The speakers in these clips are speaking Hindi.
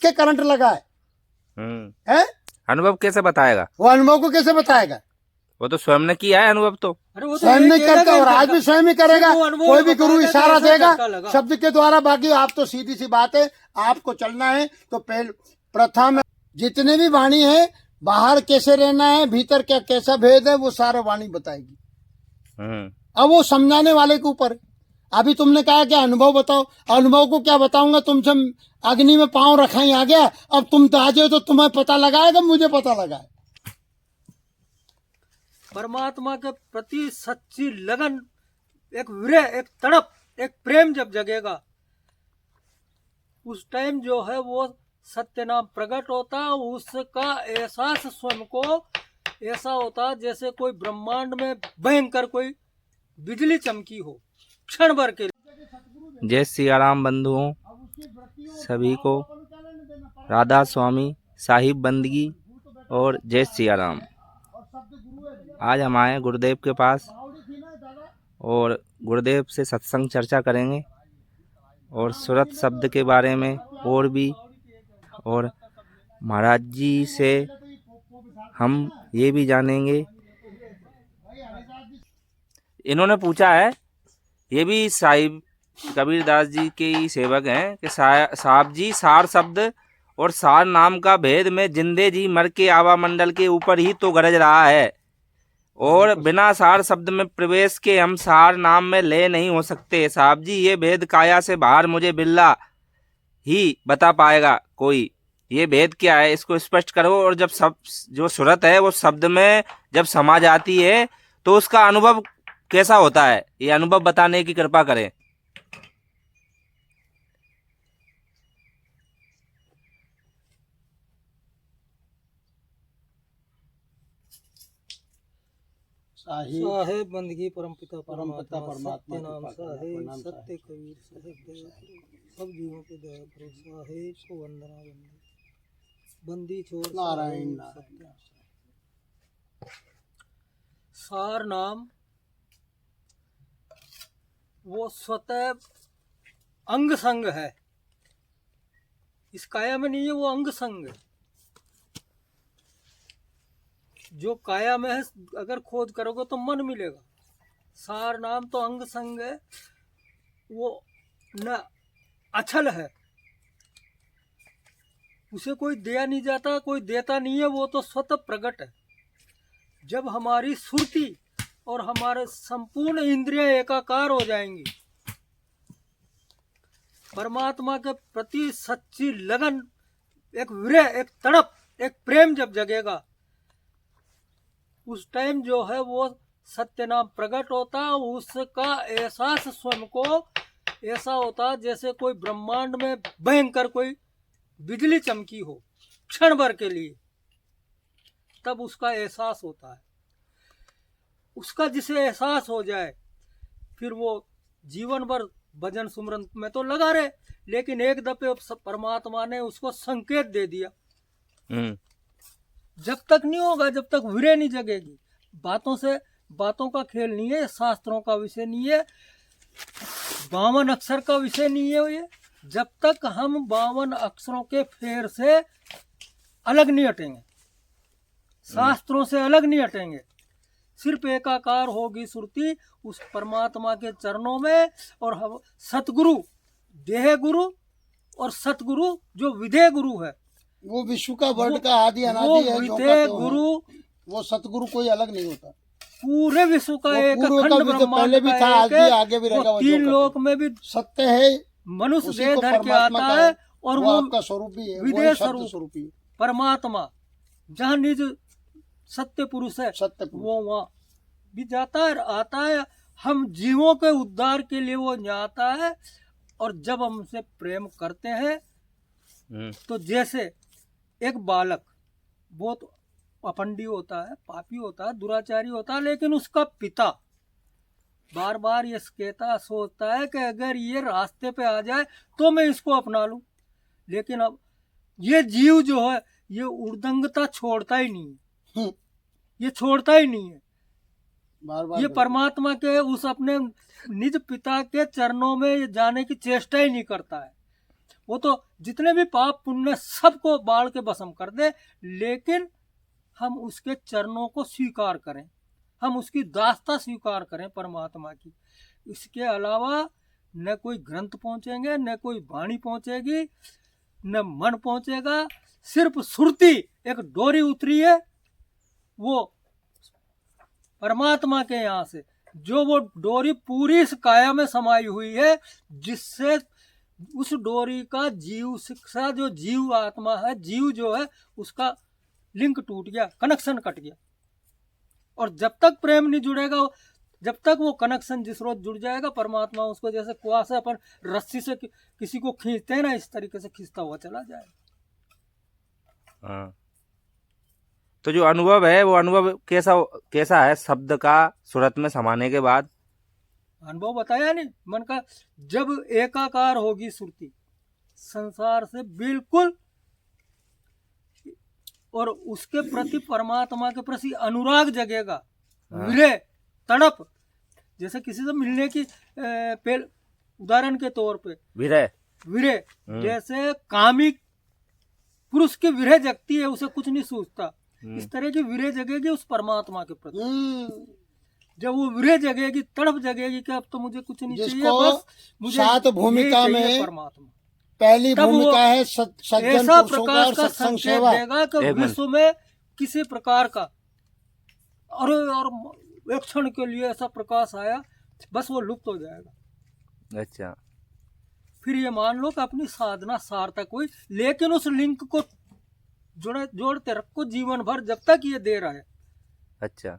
के करंट लगा है? अनुभव कैसे बताएगा? वो अनुभव को कैसे बताएगा? वो तो स्वयं ने किया है अनुभव तो। अरे वो तो स्वयं यही नहीं कहेगा करता कि और आज भी स्वयं ही करेगा। वो अनुभव कोई भी गुरु बताएगा कि इशारा ऐसा देगा झटका लगा। शब्द के द्वारा। बाकी आप तो सीधी सी बात है, आपको चलना है तो प्रथम जितने भी वाणी है, बाहर कैसे रहना है, भीतर क्या कैसा भेद है, वो सारा वाणी बताएगी। अब वो समझाने वाले के ऊपर। अभी तुमने कहा कि अनुभव बताओ, अनुभव को क्या बताऊंगा? तुमसे अग्नि में पांव रखा ही आ गया, अब तुम तो आ जाओ तो तुम्हें पता लगाएगा, मुझे पता लगाए। परमात्मा के प्रति सच्ची लगन, एक विरह, एक तड़प, एक प्रेम जब जगेगा, उस टाइम जो है वो सत्य नाम प्रकट होता। उसका एहसास स्वयं को ऐसा होता जैसे कोई ब्रह्मांड में भयंकर कोई बिजली चमकी हो क्षण भर के लिए। जय सियाराम बंधुओं, सभी को राधा स्वामी साहिब बंदगी और जय सियाराम। आज हम आए गुरुदेव के पास और गुरुदेव से सत्संग चर्चा करेंगे और सुरत शब्द के बारे में और भी, और महाराज जी से हम ये भी जानेंगे। इन्होंने पूछा है, ये भी साहिब कबीरदास जी के ही सेवक हैं, कि साहब जी सार शब्द और सार नाम का भेद में जिंदे जी मर के आवा मंडल के ऊपर ही तो गरज रहा है, और बिना सार शब्द में प्रवेश के हम सार नाम में ले नहीं हो सकते। साहब जी ये भेद काया से बाहर मुझे बिल्ला ही बता पाएगा कोई। ये भेद क्या है, इसको स्पष्ट करो। और जब सब जो सुरत है वो शब्द में जब समा जाती है तो उसका अनुभव कैसा होता है, ये अनुभव बताने की कृपा करें। साहेब बंदगी परमपिता परमात्मा सत्य नाम साहेब सत्य कबीर साहेब सब जीवों के दया करो। साहेब को वंदना बंदी छोड़ नारायण सत्य। सार नाम वो स्वतः अंग संग है, इस काया में नहीं है, वो अंग संग है। जो काया में है अगर खोज करोगे तो मन मिलेगा। सार नाम तो अंग संग है, वो न अछल है, उसे कोई दिया नहीं जाता, कोई देता नहीं है, वो तो स्वतः प्रकट है। जब हमारी सुरती और हमारे संपूर्ण इंद्रियां एकाकार हो जाएंगी, परमात्मा के प्रति सच्ची लगन, एक विरह, एक तड़प, एक प्रेम जब जगेगा, उस टाइम जो है वो सत्य नाम प्रकट होता। उसका एहसास स्वयं को ऐसा होता जैसे कोई ब्रह्मांड में भयंकर कोई बिजली चमकी हो क्षण भर के लिए, तब उसका एहसास होता है। उसका जिसे एहसास हो जाए फिर वो जीवन भर भजन सुमरन में तो लगा रहे, लेकिन एक दफे परमात्मा ने उसको संकेत दे दिया। जब तक नहीं होगा, जब तक विरह नहीं जगेगी। बातों का खेल नहीं है, शास्त्रों का विषय नहीं है, 52 अक्षर का विषय नहीं है ये। जब तक हम 52 अक्षरों के फेर से अलग नहीं हटेंगे, शास्त्रों से अलग नहीं हटेंगे, सिर्फ एकाकार होगी सुरती उस परमात्मा के चरणों में। और हम सतगुरु, देह गुरु और सतगुरु जो विधेय गुरु है, वो विश्व का वर्ड का आदि अनादि है। जो विधेय गुरु, वो सतगुरु कोई अलग नहीं होता। पूरे विश्व का एक खंड ब्रह्मांड पहले भी था, आज भी आगे भी रहेगा। तीन लोक में भी सत्य है, मनुष्य देह धर के आता है, और वो आपका स्वरूप भी है, विधेय स्वरूप ही परमात्मा जहाँ निज सत्य पुरुष है, वो वहाँ भी जाता है, आता है। हम जीवों के उद्धार के लिए वो यहाँ आता है। और जब हम उनसे प्रेम करते हैं तो जैसे एक बालक बहुत अपंडी होता है, पापी होता है, दुराचारी होता है, लेकिन उसका पिता बार बार ये कहता सोचता है कि अगर ये रास्ते पे आ जाए तो मैं इसको अपना लूं। लेकिन अब ये जीव जो है ये उर्दंगता छोड़ता ही नहीं है, ये छोड़ता ही नहीं है। ये परमात्मा के उस अपने निज पिता के चरणों में जाने की चेष्टा ही नहीं करता है। वो तो जितने भी पाप पुण्य सबको बाढ़ के भस्म कर दे, लेकिन हम उसके चरणों को स्वीकार करें, हम उसकी दास्ता स्वीकार करें परमात्मा की। इसके अलावा न कोई ग्रंथ पहुंचेंगे, न कोई वाणी पहुंचेगी, न मन पहुंचेगा। सिर्फ सुरती एक डोरी उतरी है वो परमात्मा के यहाँ से, जो वो डोरी पूरी इस काया में समाई हुई है, जिससे उस डोरी का जीव शिक्षा, जो जीव आत्मा है, जीव जो है, उसका लिंक टूट गया, कनेक्शन कट गया। और जब तक प्रेम नहीं जुड़ेगा, जब तक वो कनेक्शन जिस रोज जुड़ जाएगा परमात्मा उसको, जैसे कुआं से अपन रस्सी से किसी को खींचते हैं ना, इस तरीके से खींचता हुआ चला जाएगा। हाँ। तो जो अनुभव है वो अनुभव कैसा है शब्द का सूरत में समाने के बाद? अनुभव बताया नहीं मन का, जब एकाकार होगी सुरती संसार से बिल्कुल, और उसके प्रति परमात्मा के प्रति अनुराग जगेगा, विरह तड़प, जैसे किसी से मिलने की उदाहरण के तौर पे विरह जैसे कामी पुरुष की विरह जगती है, उसे कुछ नहीं सूझता, इस तरह की विरह जगेगी उस परमात्मा के प्रति। जब वो विरह जगेगी, तड़प जगेगी कि अब तो मुझे कुछ नहीं चाहिए, बस मुझे सात भूमिका में परमात्मा पहली भूमिका है सज्जन ऐसा पुरुषों प्रकार का सत्संग संकेत सेवा। देगा कि विश्व में किसी प्रकार का और एक क्षण के लिए ऐसा प्रकाश आया, बस वो लुप्त हो जाएगा। अच्छा, फिर ये मान लो कि अपनी साधना सार्थक हुई, लेकिन उस लिंक को जोड़ते रखो जीवन भर, जब तक ये दे रहा है। अच्छा,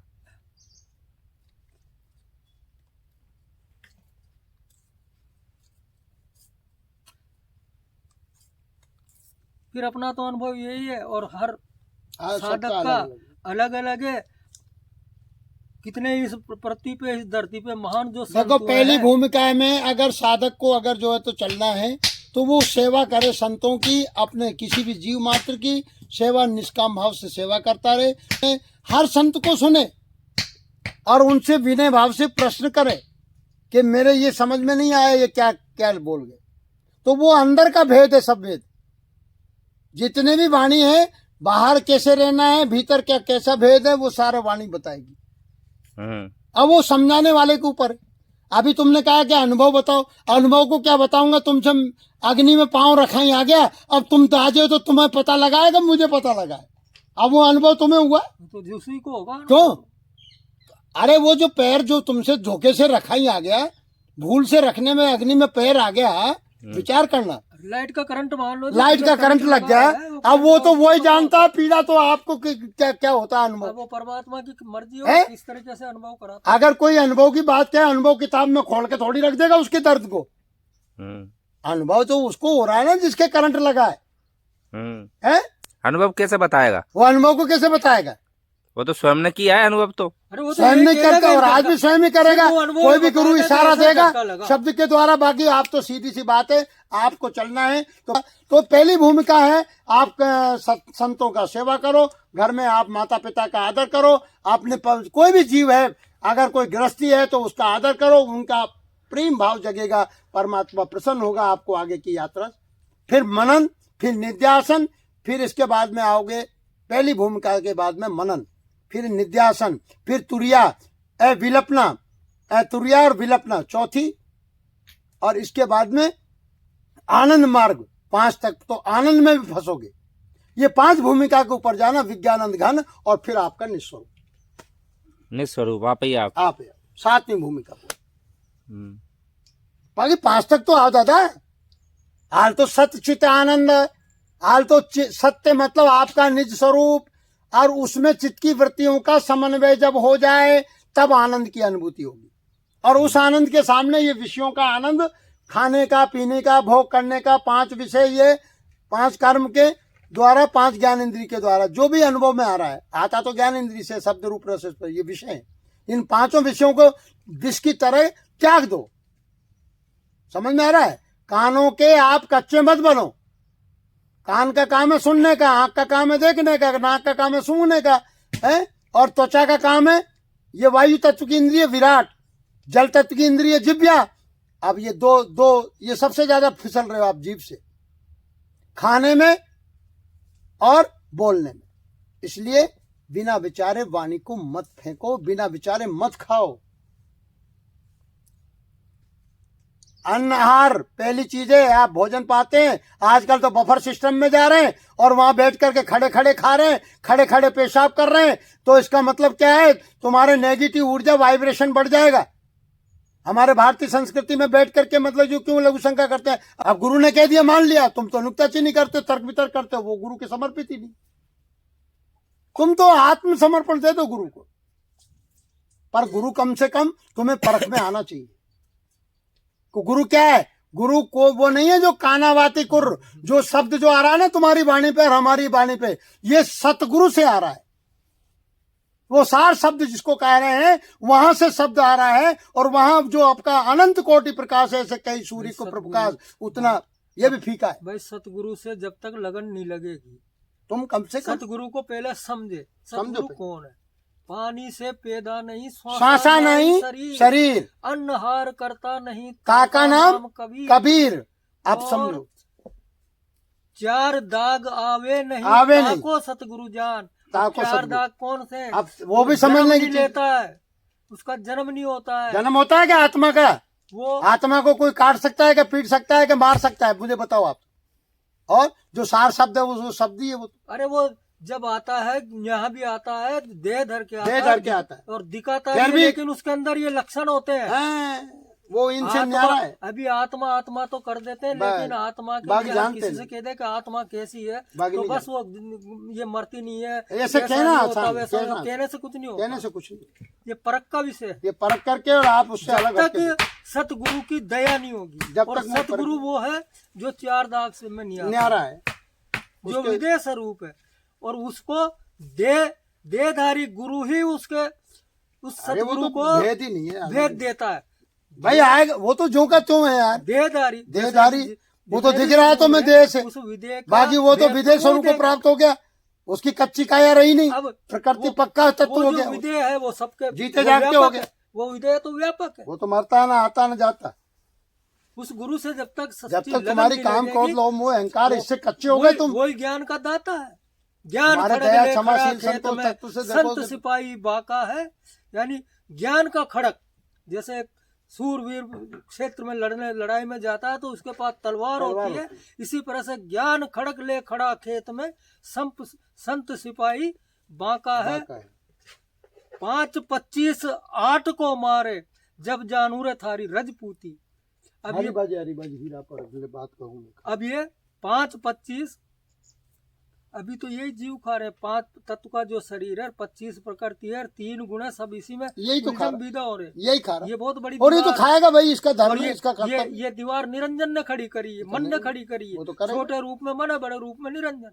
फिर अपना तो अनुभव यही है, और हर साधक सबका का अलग अलग। अलग अलग है। कितने इस पृथ्वी पे, इस धरती पे महान जो देखो संत पहली हैं, भूमिका में अगर साधक को अगर जो है तो चलना है तो वो सेवा करे संतों की, अपने किसी भी जीव मात्र की सेवा, निष्काम भाव से सेवा करता रहे, हर संत को सुने और उनसे विनय भाव से प्रश्न करे कि मेरे ये समझ में नहीं आया, ये क्या क्या बोल गए। तो वो अंदर का भेद है, सब भेद जितने भी वाणी है, बाहर कैसे रहना है, भीतर क्या कैसा भेद है, वो सारा वाणी बताएगी। अब वो समझाने वाले के ऊपर। अभी तुमने कहा कि अनुभव बताओ, अनुभव को क्या बताऊंगा, तुमसे अग्नि में पांव रखा ही आ गया, अब तुम तो आ जाओ तो तुम्हें पता लगाएगा, मुझे पता लगा है, अब वो अनुभव तुम्हें हुआ तो उसी को होगा। क्यों? अरे वो जो पैर जो तुमसे धोखे से रखा ही आ गया, भूल से रखने में अग्नि में पैर आ गया, विचार करना। लाइट का करंट मान लो, लाइट का करंट लग गया, अब वो तो वही जानता है, पीड़ा तो आपको क्या क्या होता है अनुभव। वो परमात्मा की मर्जी हो किस तरीके से अनुभव कराता। अगर कोई अनुभव की बात क्या, अनुभव किताब में खोल के थोड़ी रख देगा उसके दर्द को। अनुभव तो उसको हो रहा है ना जिसके करंट लगा है? अनुभव कैसे बताएगा? वो अनुभव को कैसे बताएगा? वो तो स्वयं ने किया है अनुभव, तो स्वयं नहीं करता और आज भी स्वयं ही करेगा। कोई भी गुरु इशारा देगा शब्द के द्वारा, बाकी आप तो सीधी सी बात है, आपको चलना है तो पहली भूमिका है आप संतों का सेवा करो, घर में आप माता पिता का आदर करो, अपने कोई भी जीव है, अगर कोई गृहस्थी है तो उसका आदर करो, उनका प्रेम भाव जगेगा, परमात्मा प्रसन्न होगा आपको आगे की यात्रा। फिर मनन, फिर निध्यासन, फिर इसके बाद में आओगे, पहली भूमिका के बाद में मनन, फिर निध्यासन, फिर तुरिया विलपना, तुरिया और विलपना चौथी, और इसके बाद में आनंद मार्ग 5 तक, तो आनंद में भी फंसोगे। ये 5 भूमिका के ऊपर जाना, विज्ञानंद घन, और फिर आपका निस्वरूप आप ही आप 7वीं भूमिका। बाकी 5 तक तो आओ दादा। हाल तो सत्य चित्त आनंद, हाल तो सत्य मतलब आपका निज स्वरूप, और उसमें चित्त की वृत्तियों का समन्वय जब हो जाए तब आनंद की अनुभूति होगी। और उस आनंद के सामने ये विषयों का आनंद, खाने का, पीने का, भोग करने का, 5 विषय, ये 5 कर्म के द्वारा, 5 ज्ञान इंद्रिय के द्वारा जो भी अनुभव में आ रहा है, आता तो ज्ञान इंद्रिय से, शब्द रूप रस पर, ये विषय, इन 5 विषयों को विष की तरह त्याग दो। समझ में आ रहा है? कानों के आप कच्चे मत बनो। कान का काम है सुनने का, आंख का काम है देखने का, नाक का काम है सूंघने का, है, और त्वचा का काम है ये वायु तत्व की इंद्रिय विराट, जल तत्व की इंद्रिय जिह्वा। अब ये दो ये सबसे ज्यादा फिसल रहे हो आप जीभ से, खाने में और बोलने में। इसलिए बिना विचारे वाणी को मत फेंको, बिना विचारे मत खाओ। अन्न आहार पहली चीज है। आप भोजन पाते हैं, आजकल तो बफर सिस्टम में जा रहे हैं और वहां बैठ करके खड़े खड़े खा रहे हैं, खड़े खड़े पेशाब कर रहे हैं। तो इसका मतलब क्या है, तुम्हारे नेगेटिव ऊर्जा वाइब्रेशन बढ़ जाएगा। हमारे भारतीय संस्कृति में बैठ करके मतलब जो क्यों लघु शंका करते हैं, अब गुरु ने कह दिया मान लिया, तुम तो नुक्ताचीनी करते, तर्क वितर्क करते, वो गुरु के समर्पित ही नहीं। तुम तो आत्मसमर्पण दे दो गुरु को, पर गुरु कम से कम तुम्हें परख में आना चाहिए। तो गुरु क्या है? गुरु को वो नहीं है जो कानावाती कुर, जो शब्द जो आ रहा है ना तुम्हारी वाणी पे और हमारी वाणी पे, ये सतगुरु से आ रहा है। वो सार शब्द जिसको कह रहे हैं वहां से शब्द आ रहा है, और वहां जो आपका अनंत कोटि प्रकाश है, ऐसे कई सूर्य को प्रकाश, उतना ये भी फीका है। भाई सतगुरु से जब तक लगन नहीं लगेगी, तुम कम से कम सतगुरु को पहले समझे। सतगुरु कौन है? पानी से पैदा नहीं, श्वासा नहीं शरीर, अन्नहार करता नहीं, काका नाम कबीर। कबीर। आप और समझो, चार दाग आवे नहीं, आवे नहीं। ताको सतगुरु जान। ताको चार सतगुरु। दाग कौन से? अब वो भी समझने की जन्म नहीं लेता है, उसका जन्म नहीं होता है। जन्म होता है क्या आत्मा का? वो आत्मा को कोई काट सकता है, क्या पीट सकता है, क्या मार सकता है? मुझे बताओ आप। और जो सार शब्द है वो शब्द ही है। वो अरे वो जब आता है, यहाँ भी आता है, देह धर के आता देह धर के आता है और दिखाता फिर है, भी- लेकिन उसके अंदर ये लक्षण होते हैं। हैं, वो इनसे आत्मा- न्यारा है। अभी आत्मा आत्मा तो कर देते हैं, बस, लेकिन आत्मा के बाकी लिए जानते किसी से नहीं। कह दे कि आत्मा कैसी है, बाकी तो नहीं बस वो ये मरती नहीं है, ऐसे ऐसा कहना नहीं होता, आसान, वैसा कहना। कहने से कुछ नहीं होता। कहने से कुछ नहीं, ये परख का विषय है। ये परख करके और आप उससे अलग जब हटके तक सतगुरु की दया नहीं होगी, जब और तक नहीं सतगुरु वो है जो चार दाग से में नहीं आता, न्यारा है। जो उसके- विदेह स्वरूप है, और उसको देहधारी गुरु ही उसके उस अरे वो सतगुरु तो को भेद ही नहीं है भेद देता है। भाई। आएगा वो तो जो का त्यों है यार, देहधारी देहधारी। जैसे वो तो विदेह दिख रहा है तो मैं देह से, उस विदेह का बाकी वो तो भेद विदेह स्वरूप को देगा। प्राप्त हो गया, उसकी कच्ची काया रही नहीं, अब प्रकृति वो- पक्का तत्व वो हो जो गया। विदेह है वो सबके जीते वो जागते व्यापक हो गया। है। वो विदेह तो व्यापक है। वो तो मरता ना, आता ना जाता। उस गुरु से जब तक जब सच्ची तक लगन तुम्हारी नहीं काम लगेगी, क्रोध लोभ मोह अहंकार वो- इससे कच्चे हो गए तुम। वही ज्ञान का दाता है। ज्ञान हमारे खड़ग दया ले क्षमाशील खड़ा खेत संतोष में, तत्व से देखो संत सिपाही बाका है। यानी ज्ञान का खड़क, जैसे एक सूरवीर क्षेत्र में लड़ाई में जाता है तो उसके पास तलवार होती है, इसी तरह से ज्ञान खड़क ले खड़ा खेत में संत सिपाही बाका है। 5-25 8 को मारे जब जानूरे थारी रजपूती। अब ये हीरा पर बात कहूँ। अब ये 5-25 अभी तो यही जीव खा रहे हैं। 5 तत्व का जो शरीर है, 25 प्रकृति है, 3 गुण है, सब इसी में यही तो खा उलझन विदा हो रहे हैं। यही खा रहा ये बहुत बड़ी और ये तो दीवार है। खाएगा भाई, इसका और धर्म है, इसका कर्तव्य। ये दीवार निरंजन ने खड़ी करी है, मन ने खड़ी करी है। वो तो करेगा। छोटे रूप में मन है, बड़े रूप में निरंजन।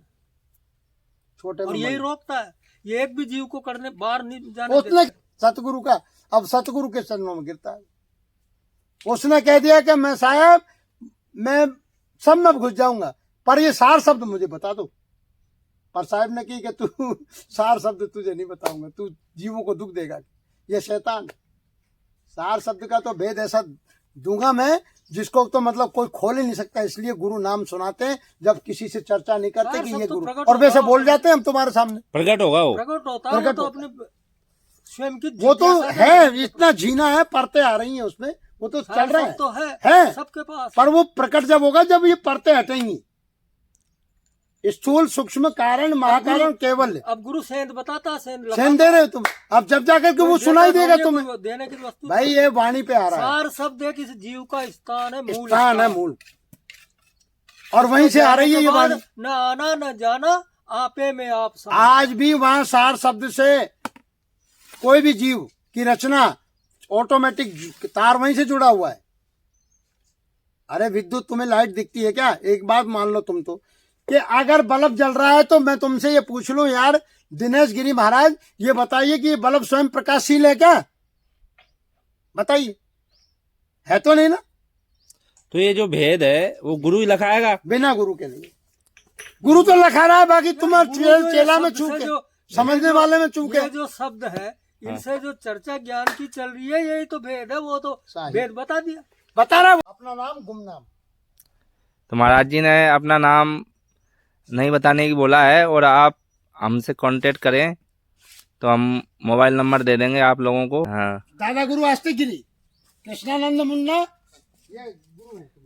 छोटे और में यही मन। रोकता है, ये एक भी जीव को करने बाहर नहीं जाने उसने देता। सतगुरु का, अब सतगुरु के चरणों में गिरता है। उसने कह दिया कि मैं साहब, मैं सब में घुस जाऊंगा, पर ये सार शब्द मुझे बता दो। पर साहब ने की कि तू सार शब्द तुझे नहीं बताऊंगा, तू जीवों को दुख देगा। ये शैतान। सार शब्द का तो भेद ऐसा दूंगा मैं जिसको तो मतलब कोई खोल ही नहीं सकता। इसलिए गुरु नाम सुनाते हैं जब किसी से चर्चा नहीं करते सार कि शब्द ये तो गुरु, प्रकट और वैसे होगा। बोल जाते हैं हम तुम्हारे सामने। प्रकट होगा वो। प्रकट होता है, वो प्रकट तो होता अपने स्वयं की वो तो जिज्ञासा है, इतना जीना है, परतें आ रही हैं उसमें, वो तो चल रहा सब तो है। सबके पास। पर वो प्रकट जब होगा जब ये परतें हटेंगी। स्थूल सूक्ष्म कारण महाकारण केवल है। अब गुरु सेंध बताता, सेंध सेंध दे रहे हो तुम, अब जब जाकर के वो सुनाई देगा तुम्हें। देने की वस्तु भाई ये वाणी पे आ रहा सार शब्द है, किसी जीव का स्थान है, है, मूल स्थान है, मूल, और वहीं से आ रही है ये वाणी। न आना न जाना, आपे में आप सब। आज भी वहां सार शब्द से कोई भी जीव की रचना ऑटोमेटिक तार वहीं से जुड़ा हुआ है। अरे विद्युत तुम्हें लाइट दिखती है क्या? एक बात मान लो तुम तो, कि अगर बल्ब जल रहा है तो मैं तुमसे ये पूछ लूं यार दिनेश गिरी महाराज, ये बताइए कि ये बल्ब स्वयं प्रकाशशील है क्या? बताइए, है तो नहीं ना? तो ये जो भेद है वो गुरु ही लखाएगा। बिना गुरु के नहीं। गुरु तो लखा रहा है, बाकी तुम गुरु जो ये चेला में शब्द से चूके, जो- समझने ये जो- वाले में चूके। ये जो शब्द है, इनसे जो चर्चा ज्ञान की चल रही है, यही तो भेद है। वो तो सही। भेद बता दिया। बता रहा अपना नाम गुमनाम। तो महाराज जी ने अपना नाम नहीं बताने की बोला है, और आप हमसे कांटेक्ट करें तो हम मोबाइल नंबर दे देंगे आप लोगों को। हाँ, दादा गुरु आस्तिक गिरी, कृष्णानंद मुन्ना, ये गुरु है।